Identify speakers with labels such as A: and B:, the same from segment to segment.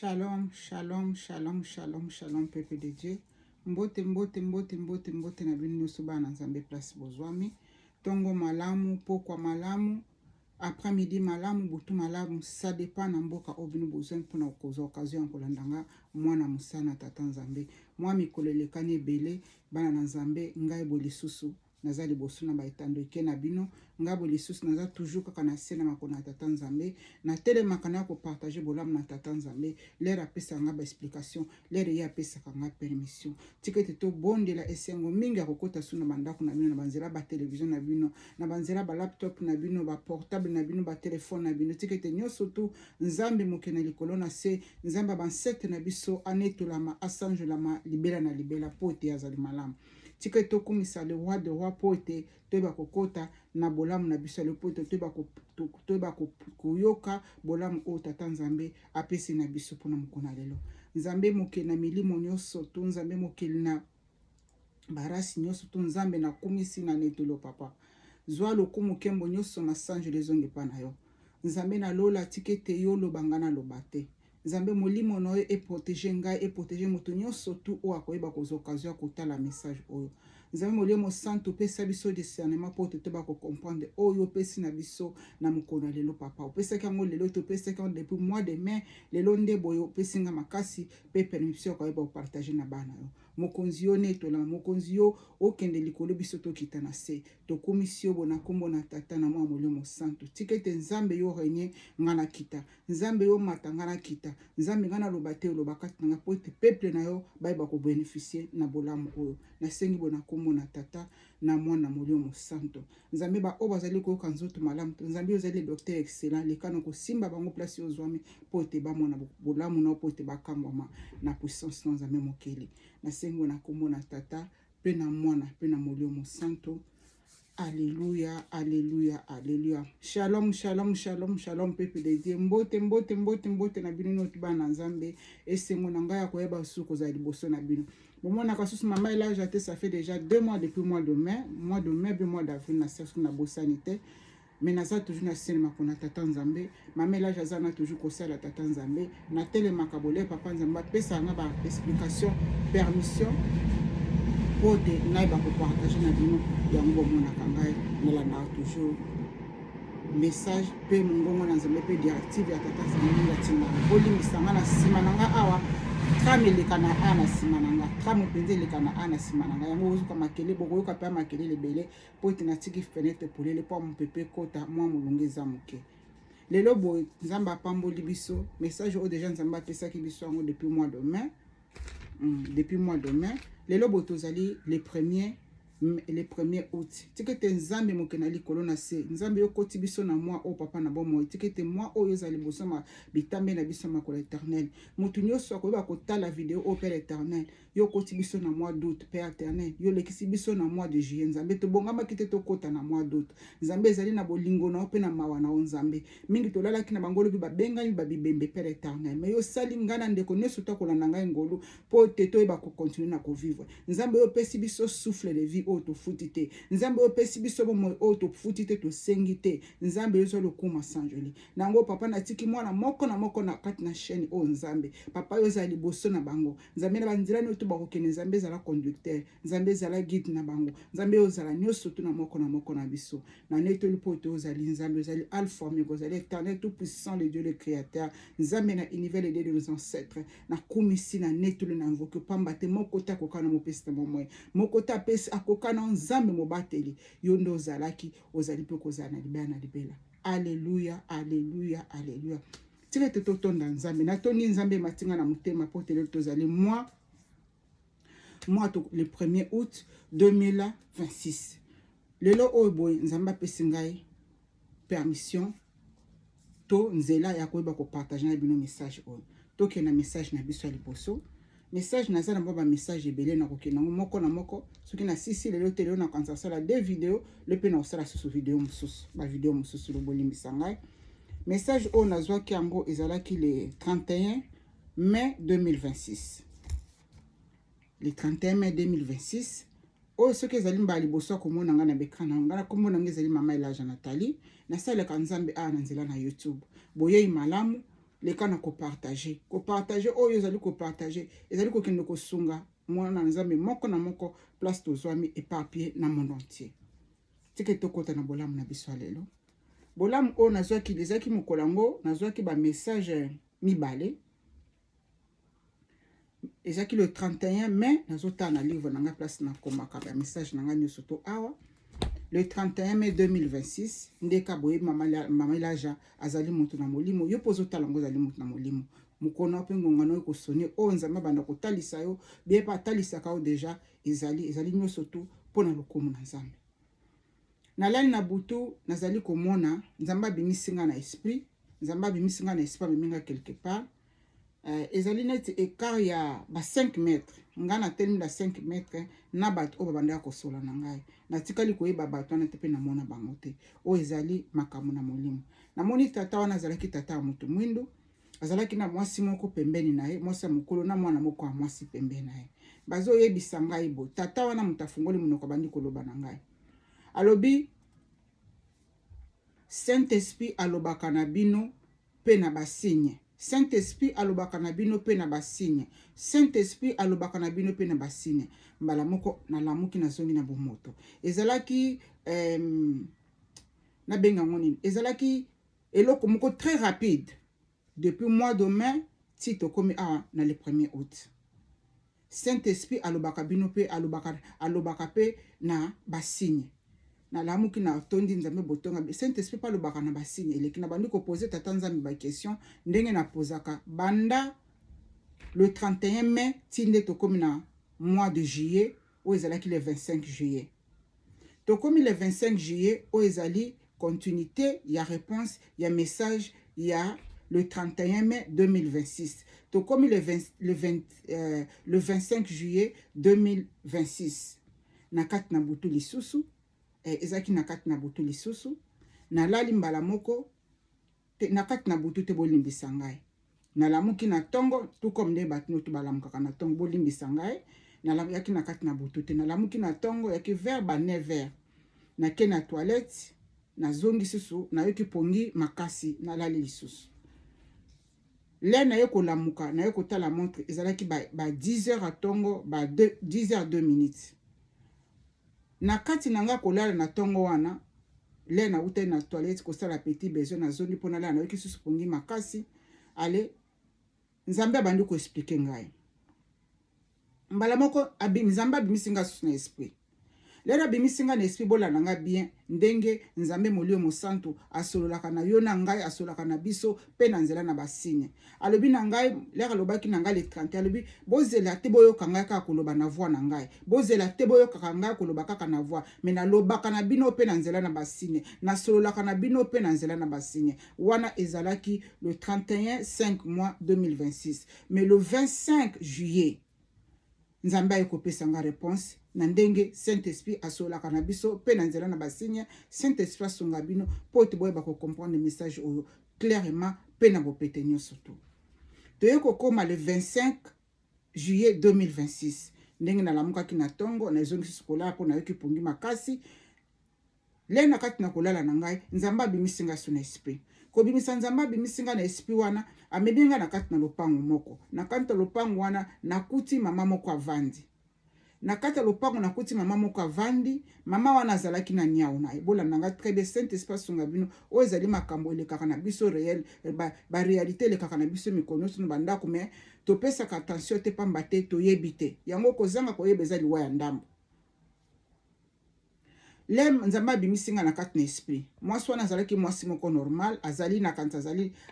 A: Shalom, shalom, shalom, shalom, shalom, peuple de Dieu. Mbote, mbote, mbote, mbote, mbote na bino nyonso bana nzambe place bozwami. Tongo malamu, pokwa malamu, après-midi malamu, butu malamu, ça dépend na mboka obino bozwami mpona kozwa occasion kolandanga mwana musana tata nzambe. Mwa mikolo elekani ebele bana na nzambe ngai bolisusu naza liboso na baetandoke na bino nga bolisusu naza toujours kaka na se na makolo na tata nzambe na telemaka na kopartage bolamu na tata nzambe lere apesaka nga baexplication lere ye apesaka nga permission tika ete tobondela esengo mingi ya kokota su na bandako na bino na banzela batelevizio na bino na banzela balaptop na bino baportable na bino batelefone na bino tika ete nyonso tu nzambe moke na likolo na se nzambe abansecte na biso anetolama asanjolama libela na libela po ete azali malamu tika ete tokumisa le roi de roi po ete toyeba kokota na bolamu na biso le po ete toyeba koyoka bolamu oyo tata nzambe apesi na biso mpona mokona lelo nzambe mokeli na milimo nyonso to nzambe mokeli na barasi nyonso to nzambe nakumisi na netolo papa zwa lokumu nkembo nyonso na sanjelo ezonga epa na yo nzambe nalola tika ete yo lobanga naloba te nzambe molimo na oyo eprotege ngai eprotege moto nyonso tu oyo akoyeba kozwa okazio ya kotala message oyo nzambe molimo santo opesa biso discernement mpo toyeba kocomprendre oyo opesi na biso na mokolo na lelo papa opesaki yango lelo topesaki yango depuis mois de mai lelo nde boye opesi nga makasi mpe permission koyeba kopartage na bana yo mokonzi yo netolama mokonzi yo okende likolo biso tokita na se tokumisi yo bona nkombo na tata na mwa molimo santo tika ete nzambe yo renye nga na kita nzambe yo mata nga na kita nzambe nga naloba te oloba kati na nga po ete peuple na yo bayeba kobeneficie na bolamu oyo nasengi bona nkombo na tata na mwana molimo santo nzambe baoyo bazali koyoka nzoto malamu nzambe ozali docteur excellent lekana kosimba bango place ozwami po ete bamona bolamu na po ete bakangwama na puissance na nzambe mokeli nasengi na nkombo na tata mpe na mwana mpe na molimo santo Alléluia, alléluia, alléluia. Shalom, shalom, shalom, shalom, peuple de Dieu. Mbote, mbote, mbote, mbote na bino no tubana nzambe. Esengo na ngai ya koyeba suko za liboso na bino. Bon, na kasusu mama il a jeté ça fait déjà 2 mois depuis mois de mai, puis mois d'avril na sexe na bosanité. Mais naza toujours na cinéma kona tata nzambe. Mama il a jaza na toujours kosala tata nzambe. Na tele makabole papa nzambe pesa nga ba explication, permission. Pote naiba kopartage na bino yango monaka ngai nalanda toujours message pe mongongo na nzambe pe directive ya tata nzambe ya tina bolimbisa nga na nsima na nga awa trame eleka na a na nsima na nga trame mpenza eleka na a na nsima na nga yango ozoka makele bokoyoka mpe makele ebele po ete natiki fenêtre polele mpo mopepe kota mwa molungu eza moke lelo boye nzambe apamboli biso message oyo deja nzambe apesaki biso yango depuis mois de mai lelo boye tozali le 1er août tika ete nzambe moke na likolo na se nzambe yo koti biso na mwa oyo papa na bomoi tika ete mwa oyo ezali liboso ma bitambe na biso makolo éternel motu nyonso akoyeba kotala video oyo père éternel yo koti biso na mois d'août père éternel yo lekisi biso na mois de juillet nzambe tobongamaki te tokota na mois d'août nzambe ezali na bolingo na yo mpe na mawa na yo nzambe mingi tolalaki na bango lobi babengani babibembe père éternel mais yo sali ngai na ndeko nyonso tokolanda ngai ngolu mpo te toyeba kocontinue na kovivre nzambe yo opesi biso souffle de vie oyo tofuti te nzambe oyo opesi biso bomoi oyo tofuti te tosengi te nzambe yo ozwa lokuma sanjoli nango papa natiki mwana moko na moko na kati na chaîne oyo nzambe papa yo ozala liboso na bango nzambe na banzela nyonso bakokende nzambe ezala conducteur nzambe ezala guide na bango nzambe oyo ozala nyonso tu na moko na biso na netoli mpo ete ozali nzambe ozali alpha omega ozali éternel tout puissant le Dieu le créateur nzambe na univers le Dieu de nos ancêtres nakumisi na netoli na invoke pamba te moko te akokana mopesi na bomoi moko te apesi akokana nzambe mobateli yo nde ozalaki ozali mpe kozala na libela na libela alleluya alleluya alleluya tika ete totonda nzambe natondi nzambe matinga na motema mpo te lelo tozali le 1er août 2026 lelo oyo boye nzambe apesi ngai permission to nzela ya koyeba kopartage na bino message oyo tokenda message na biso ya liboso message naza na ba message ebele na kokenda ngo moko na moko soki na sisi lelo te lelo na kanisa sala 2 vidéo le pe na osala susu vidéo mosusu ba vidéo mosusu lo bolimbisa ngai message oyo nazwaki yango ezalaki le 31 mai 2026 le 31 mai 2026 oyo soki ezali mbala liboso komona ngai na bekana ngai na komona ngai ezali mama Elaja Nathalie nasalaka nzambe a na nzela na YouTube boyei malamu les cas na kopartager oyo ezali kopartager ezali kokende kosunga mwana nzambe moko na moko place tozwami éparpillé na monde entier. Tike tokota na bolamu na biso lelo. Bolamu o nazwaki lezaki mokolango nazwaki ba message mibale. Ezaki le 31 mai nazota na livre nanga place na komaka ba message nanga nyoso to awa. Le 31 mai 2026 ndeka boye mama Elaja azali mutu na molimo yo pozo talango azali mutu na molimo mukona pe ngongano ko soni o nzamba banda ko talisa yo bien pa talisa ka deja ezali nyoso tu pona lokumu na nzambe. Nalali na butu nazali komona nzamba bimisinga na esprit nzamba bimisinga na esprit meminga quelque part. Ezali net écart ya ba 5 mètres ngana telmi da 5 mètres na bato o babanda ko sola na ngai na tikali koyeba bato na tepe na mona bango te o ezali makamu na molimo na moni tata wana azalaki tata mutu mwindo azalaki na mwasi moko pembeni na ye mwasi mukolo na mwana moko ya mwasi pembeni na ye bazo yebisa ngai bo tata wana mutafungoli munoko bandi koloba na ngai alobi Saint-Esprit alobaka na bino pe na basigne. Saint-Esprit alobaka na bino pe na basigne. Saint-Esprit alobaka na bino pe na basigne. Mbala moko na lamuki na zongi na bomoto. Ezalaki na benga ngoni. Ezalaki eloko moko très rapide. Depuis mois de mai, tito komi na le 1er août. Saint-Esprit alobaka bino pe alobaka pe na basigne. Na lamuki na tondi nzambe botonga Saint-Esprit pa lobaka na basigne eleki na bandi ko poser tata nzambe ba question ndenge na posaka banda le 31 mai tinde to komi na mois de juillet o ezalaki le 25 juillet to komi le 25 juillet o ezali continuité ya réponse ya message ya le 31 mai 2026 to komi le 25 juillet 2026 na kati na butu lisusu ezaki na kati na butu lisusu na lali mbala moko na kati na butu te bolimbisa ngai na lamuki na tongo tout comme de batino to balamukaka na tongo bolimbisa ngai na yaki na kati na butu te na lamuki na tongo yaki vers ba 9h na ke na toilette na zongi susu na yoki pongi makasi na lali lisusu le na yeko lamuka na yeko tala montre ezalaki ba 10h à tongo ba 10h 2 minutes. Na kati nanga kolala na tongo wana le na ute na toilette ko sala petit besoin na zoni pona la na yoki susu pongi makasi ale nzambe abandi ko expliquer ngai mbala moko nzambe abimisinga susu na esprit lera bimisinga na esprit bola nanga bien ndenge nzambe molio mosantu asololaka na yo na ngai asololaka na biso pe na nzela na basigne alobi na ngai lera lobaki na ngai le 30 alobi bozela te boyoka ngai kaka koloba na voix na ngai bozela te boyoka ngai koloba kaka na voix mais na lobaka na bino pe na nzela na basigne na sololaka na bino pe na nzela na basigne wana ezalaki le 31 5 mois 2026 mais le 25 juillet nzambe ayekopesa nga réponse na ndenge Saint-Esprit asolaka na biso pe na nzela na basigne Saint-Esprit asonga bino po te boyeba ko comprendre le message oyo clairement pe na bopete nyonso tu toyeko koma le 25 juillet 2026 ndenge na lamukaki na tongo na ezongi susu kolala po na yoki pongi makasi le na kati na kolala na ngai nzambe abimisinga su na esprit kobimisa nzambe abimisinga na esprit wana amebinga na kati na lopango moko na kati na lopango wana nakuti mama moko avandi na kati ya lopango nakuti mama moko avandi mama wana azalaki na nyao na ebola nanga très bien Saint-Esprit songa bino o ezali makambo elekaka na biso réel ba réalité elekaka na biso mikono so bandako mais topesaka attention te pamba te toyebi te yango kozanga koyeba ezali wa ya ndambo lem nzamba bimisinga na kati na esprit mwasi wana azalaki mwasi moko normal azali na kanza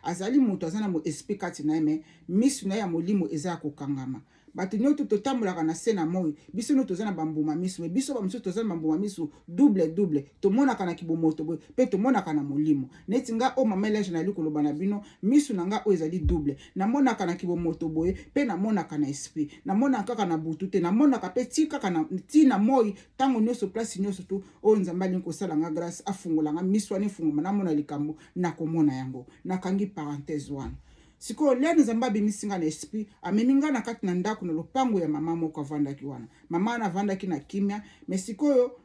A: azali mutu azana mo esprit kati na eme misu na ya molimo eza kokangama bato nyoto totambolaka na se na moi biso no tozana bambuma misu mais biso bamusu tozana bambuma misu double tomonaka na kibomoto boye pe tomonaka na molimo neti nga o mama Elaja na likoloba na bino misu na nga o ezali double namonaka na kibomoto boye pe namonaka na esprit namonaka kaka na butu te namonaka pe kaka na tina moi tango nyonso place nyonso tu o nzamba lingi kosala nga grâce afungolanga misu wana efungoma namona likambo nakomona yango nakangi parenthèse wana siko le nzamba abimisinga na esprit ameminga na kati na ndako na lopango ya mama moko avandaki wana mama na avandaki na kimia mais sikoyo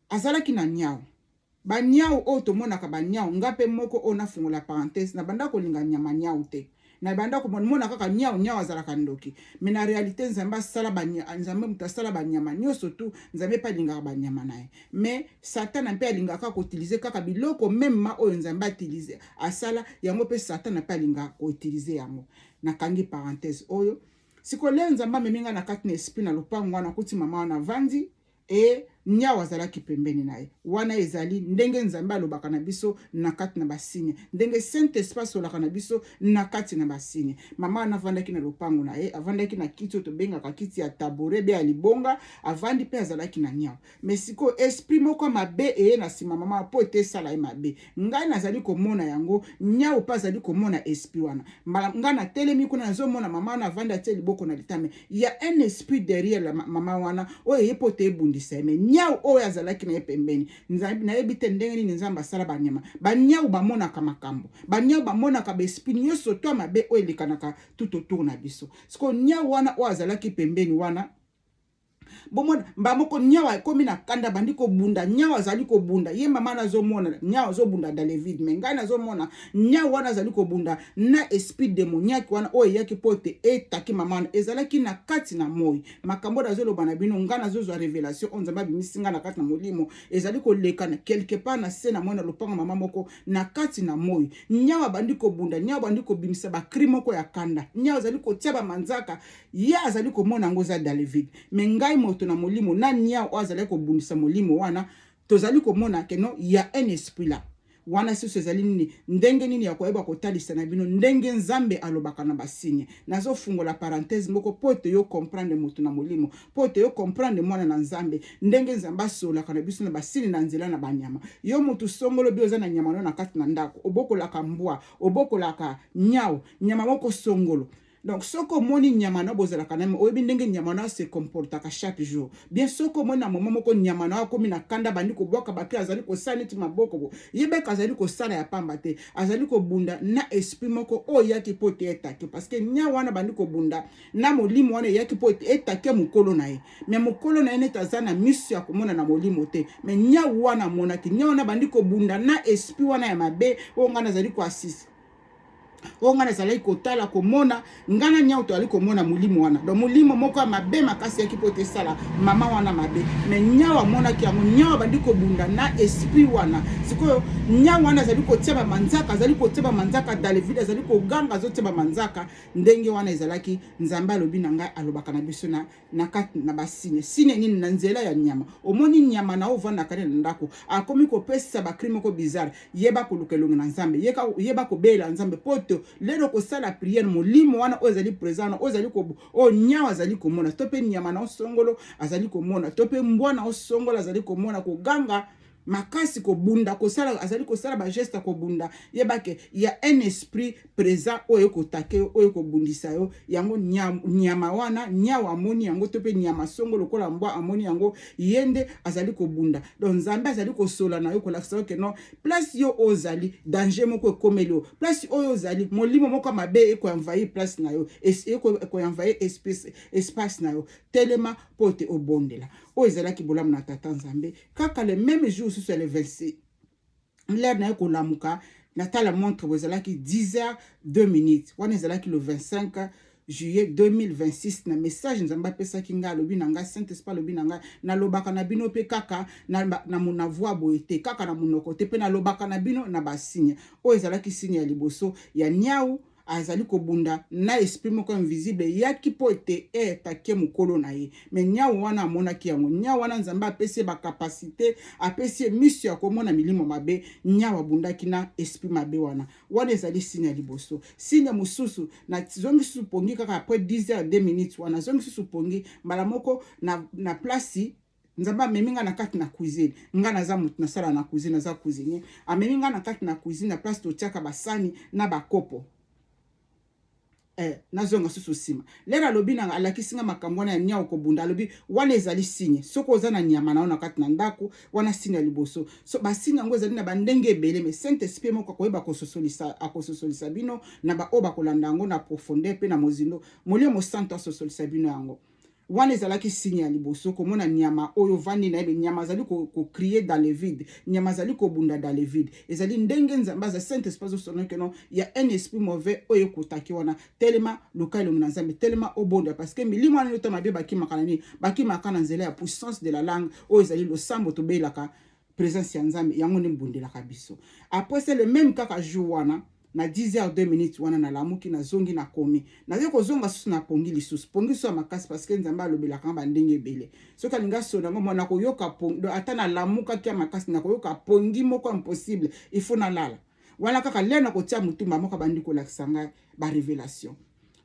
A: azalaki na nyao ba nyau o to mona ka ba nyau ngape moko ona fungola parenthèse na banda ko linga nyama nyau te na banda ko mona kaka nyau nyau azala kandoki mais na réalité nzamba sala ba nzamba muta sala ba nyama nyo surtout nzambe pa linga ba nyama nae mais satan mpe alinga ka ko utiliser kaka biloko même ma o nzamba utiliser asala yango pe satan pa linga ko utiliser yango na kangi parenthèse oyo sikole nzamba meminga na kati na esprit na lopango wana kuti mama wana vandi e nyau azalaki pembeni naye wana ezali ndenge nzambe alobaka na biso na kati na basigne ndenge saint espace olaka na biso na kati na basigne mama anavandaki na lopango na ye avandaki na kiti oyo tobengaka kiti ya tabore be ya libonga avandi mpe azalaki na nyau mais sikoyo esprit moko mabe eye na nsima mama mpo ete esala ye mabe ngai nazali komona yango nyau mpe azali komona esprit wana ngai natelemi kuna nazomona mama wana avandi atie liboko na litame ya un esprit derrière mama wana oyo eye mpo te ebundisa ye mais nyau oyo azalaki na ye pembeni nayebi te ndenge nini nzambe asala banyama banyau bamonaka makambo banyau bamonaka baesprit nyonso to mabe oyo elekanaka tout autour na biso sikoyo nyau wana oyo azalaki pembeni wana bomona mbamoko nyawa komi na kanda bandi ko bunda nyawa azali ko bunda ye mama nazomona nyawa azobunda dans les vides mais ngai nazomona nyawa wana azali ko bunda na esprit démoniaque wana oyo yaki pote etaki mama wana ezalaki na kati na moi makambo nazoloba na bino ngai nazozwa révélation on nzamba bimisinga na kati na molimo ezali ko leka na quelque part na se na mona lopanga mama moko na kati na moi nyawa bandi ko bunda nyawa bandi ko bimisa ba crime moko ya kanda nyawa azali ko tia ba manzaka ye azali ko mona ngoza dans les vides mais ngai moto na molimo na nia o azali ko bundisa molimo wana tozali komona ke no ya un esprit là wana sisi ezali nini ndenge nini ya koyeba kotalisa na bino ndenge nzambe alobaka na basigne nazofungola parenthèse moko po te yo comprendre moto na molimo po te yo comprendre mwana na nzambe ndenge nzambe asolaka na biso na basigne na nzela na banyama yo motu songolo bi oza na nyama no na kati na ndako obokolaka mbwa obokolaka nyau nyama moko songolo. Donc, soko moni nyamana bozala kaname oyebi ndenge nyamana se comportaka chaque jour. Bien soko moni na mama moko nyamana komi na kanda bandi ko boka bakri azali ko sala neti maboko ko. Yebe azali ko sala ya pamba te. Azali ko bunda na esprit moko o yaki pote etake parce que nya wana bandi ko bunda na molimo wana yaki pote etake mukolo na ye. Mais mukolo na ye neti azana misu ya komona na molimo te. Mais nya wana monaki nya wana bandi ko bunda na esprit wana ya mabe o ngana azali ko assist. Onga nazali kotala komona ngana nyau to ali komona mulimo wana do mulimo moko mabe makasi ya kipote sala mama wana mabe me nyawa mona ki yango nyawa bandi ko bunda na esprit wana sikoyo nyawa wana zali ko tiaba manzaka zali ko tiaba manzaka dans les vides zali ko ganga zo tiaba manzaka ndenge wana ezalaki nzamba lobi nanga alobaka na biso na kati na basine sine nini na nzela ya nyama omoni nyama na ovanda kane ndako akomi ko pesa ba crime ko bizarre yeba ko lukelonga na nzambe yeba ko bela nzambe poto lelo ko sala prière molimo wana ozali présent ozali ko o nyawa azali ko mona tope nyama na osongolo azali ko mona tope mbwana osongolo azali ko mona ko ganga makasi ko bunda ko sala azali ko sala ba geste ko bunda yebake ya un esprit présent oyo ko take oyo ko bundisa yo yango nyama wana nyawa amoni yango tope nyama songolo kola mbwa amoni yango yende azali ko bunda donc nzambe azali ko sola na yo ko lakisa ke no place yo ozali danger moko komelo place oyo ozali molimo moko mabe ko envahir place na yo ko envahir espace na yo telema pote obondela o ezalaki bolamu na tata nzambe kaka le même jour sur le 26 l'air na ko lamuka natala montre bozalaki 10h02 wana ezalaki le 25 juillet 2026 na message nzamba pesa kinga lobi nanga saint esprit lobi nanga na lobaka na bino pe kaka na mona voix boete kaka na monoko te pe na lobaka na bino na basigne o ezalaki signe ya liboso ya nyau azali ko bunda na esprit moko invisible yaki pote etake mukolo na ye mais nyau wana amona ki yango nyau wana nzamba apesi ba capacité apesi mission ya komona milimo mabe nyau abundaki na esprit mabe wana ezali signe ya liboso signe mususu na zongi supongi kaka après 10h02 wana zongi supongi mbala moko na place nzamba meminga na kati na cuisine nga naza mutu na sala na cuisine naza cuisinier ameminga na kati na cuisine na place to tiaka basani na bakopo nazonga susu sima lera lobi na alakisinga makambo wana ya nyau ko bunda lobi wana ezali signe soko oza na nyama na ona kati na ndako wana signe ya liboso so ba signe ngo ezali na bandenge ebele mais saint esprit moko koyeba ko sosolisa bino na ba oba kolanda ngo na profondeur pe na mozindo molio mo santo sosolisa bino yango wana ezalaki signe ya liboso komona nyama oyo vandi na yebe nyama azali ko crier dans le vide nyama azali ko bunda dans le vide ezali ndenge nzambe za saint esprit osona que non il y a un esprit mauvais oyo kotaki wana tellement loka elongi na nzambe tellement obonda parce que milimo wana nyonso mabe bakimaka na nini bakimaka na nzela ya puissance de la langue oyo ezali losambo tobelaka présence ya nzambe yango nde mbundelaka biso. Après c'est le même kaka jour wana na 10h02 wana na lamuki na zongi na komi na yoko zonga susu na pongi lisusu pongi so makasi parce que nzamba alobelaka ba ndenge ebele soki alinga so nango mona koyoka pongi ata na lamuka kia makasi na koyoka pongi moko impossible il faut na lala wana kaka lena kotia mutumba moko bandi kolakisa ngai ba révélation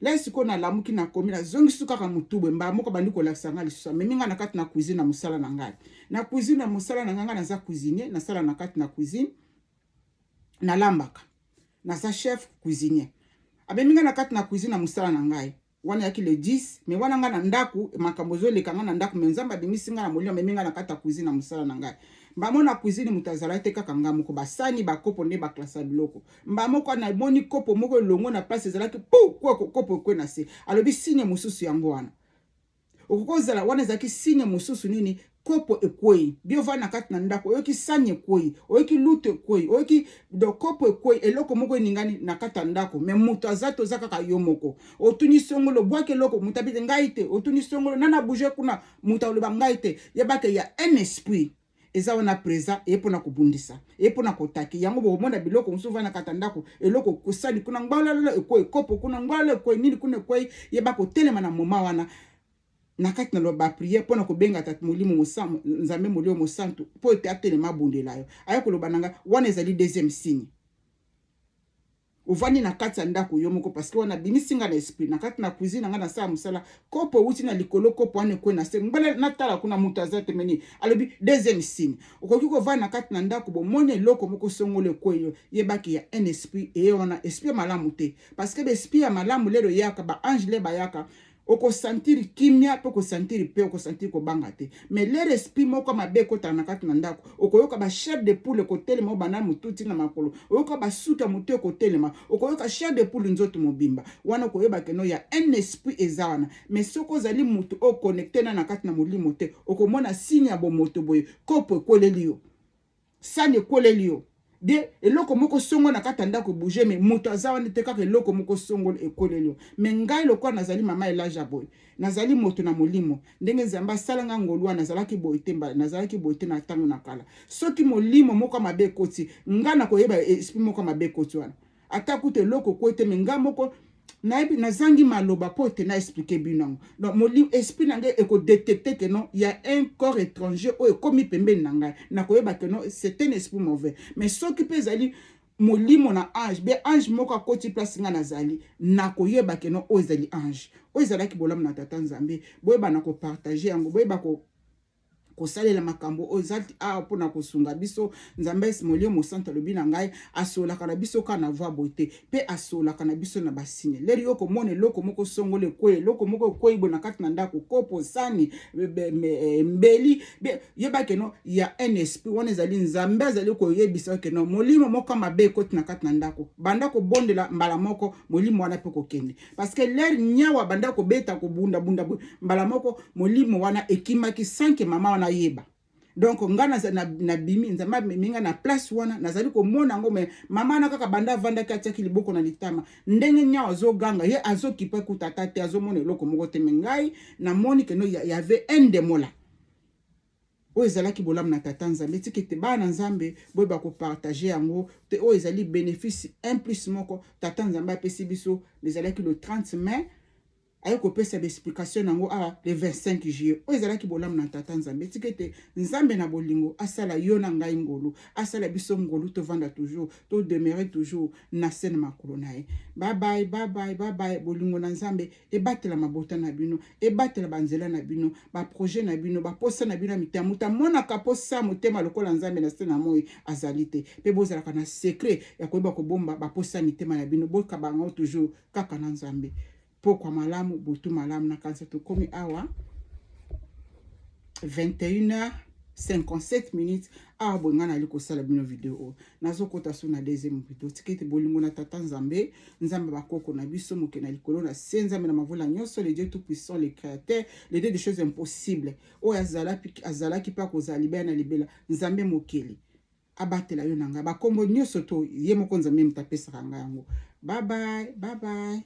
A: là siko na lamuki na komi na zongi susu kaka mutubwe mba moko bandi kolakisa ngai lisusu meminga na kati na cuisine na musala na ngai na cuisine na musala na ngai na za cuisinier na sala na kati na cuisine na lambaka na sa chef cuisinier abeminga na kati na cuisine na musala na ngai wana yaki le 10 mais wana nga na ndaku makambo zo lekanga na ndaku menzamba bimisinga na molio meminga na kati na cuisine na musala na ngai mbamo na cuisine mutazala te kaka nga moko basani bakopo nde baklasa biloko mbamo kwa na boni kopo moko longo na place ezalaki pu kwa kopo kwe na se alobi signe mususu yango wana okokozala wana ezaki signe mususu nini kopo ekwei biova na kati na ndako oyoki sanye ekwei oyoki luto ekwei oyoki do kopo ekwei eloko moko eningani na kati na ndako me mutu azato za kaka yo moko otuni songolo bwake eloko mutu abite ngai te otuni songolo nana bouger kuna mutu aloba ngai te yebake ya un esprit eza wana présent epona kobundisa epona kotaki yango bomona biloko mususu vana kata ndako eloko kusali kuna ngbalala ekwei kopo kuna ngbalala ekwei nini kuna ekwei yebako telema na moma wana na kati na loba prière pona ko benga tat molimo mosantu nzambe molimo mosantu po ete atelema bundela yo aya koloba nanga wana ezali deuxième signe uvani na kati ya ndako yo moko parce que wana bimisinga na esprit na kati na cuisine nga na sala musala kopo uti na likolo kopo ane kwe na se mbala na tala kuna mutu azate meni alobi deuxième signe okoki ko vana na kati na ndako bo mone loko moko songole kweyo yebaki ya un esprit et wana esprit malamu te parce que l'esprit ya malamu lelo yaka ba ange le bayaka oko sentir kimia po ko sentir pe oko sentir ko bangate mais leur esprit moko mabe ko tana kati na ndako okoyoka ba chef de poule ko telema bana mututi na makolo oyoka ba suka mutu ko telema okoyoka chef de poule nzoto mobimba wana ko yeba keno ya un esprit ezawana mais soko zali mutu o connecté na kati na molimo te okomona signe ya bomoto boye kopo kolelio sane kolelio de eloko moko songo na kata ndako bouger mais mutu azawana te kaka eloko moko songo ekolelio mais ngai lokwa nazali mama Elijah boy nazali moto na molimo ndenge nzamba salanga ngolwa nazalaki boy temba nazalaki boy te na tango na kala soki molimo moko mabe koti ngana koyeba esprit moko mabe koti wana ata kute eloko kote mais nga moko naibi nazangi maloba po te na expliquer binango donc molimo esprit nanga eko détecter que non il y a un corps étranger o ekomi pembeni na ngai na koyeba que non c'est un esprit mauvais mais soki pe ezali molimo na ange be ange moko akoti place nga nazali na koyeba que non o ezali ange o ezalaki bolamu na tata nzambe boyeba na ko partager yango boyeba ko kosalela makambo ozati a pona kosunga biso nzambe molio mosantu lobi na ngai asolaka na biso ka na voix beauté pe asolaka na biso na basigne leri yoko mone loko moko songole kwe loko moko koyibo na kati na ndako kopo sani mbeli yeba keno ya un esprit wana ezali nzambe azali koyebisa keno molimo moko mabe koti na kati na ndako banda ko bondela mbala moko molimo wana pe kokende parce que leri nyawa banda ko beta ko bunda mbala moko molimo wana ekimaki 5 mama wana yeba donc ngana na bimi nzamba minga na place wana nazali ko mona ngo me mama na kaka banda vanda katia kiliboko na litama ndenge nya azo ganga ye azo kipa kutata te azo mona loko moko te mengai na moni que no y avait un démon là o ezalaki bolamu na tata nzambe tikete bana nzambe boyeba ko partager yango te o ezali bénéfice un plus moko tata nzambe apesi biso ezalaki le 30 mai ayo kopesa explication nango le 25 juillet o ezalaki bolamu na tata nzambe tikete nzambe na bolingo asala yo na ngai ngolu asala biso ngolu to vanda toujours to demeurer toujours na scène makolo na ye bye bye bye bye bye bye bolingo na nzambe ebatela mabota na bino ebatela banzela na bino ba projet na bino ba posa na bino mitamo ta mona ka posa motema lokola nzambe na scène moi azalite pe bozala kana secret ya koyeba ko bomba ba posa mitema na bino boka bango toujours kaka na nzambe pokwa malamu butu malamu na kanisa tokomi awa 21h 57 minutes awa boye ngai nali kosala bino video oyo nazokota so na deuxième video tika ete bolingo na tata nzambe nzambe bakoko na biso moke na likolo na se nzambe na mavola nyonso le Dieu tout puissant le créateur le Dieu des choses impossibles oyo azalaki mpe akozala libela na libela nzambe mokeli abatela yo na ngai bakombo nyonso to ye moko nzambe mutapesaka ngai yango bye bye.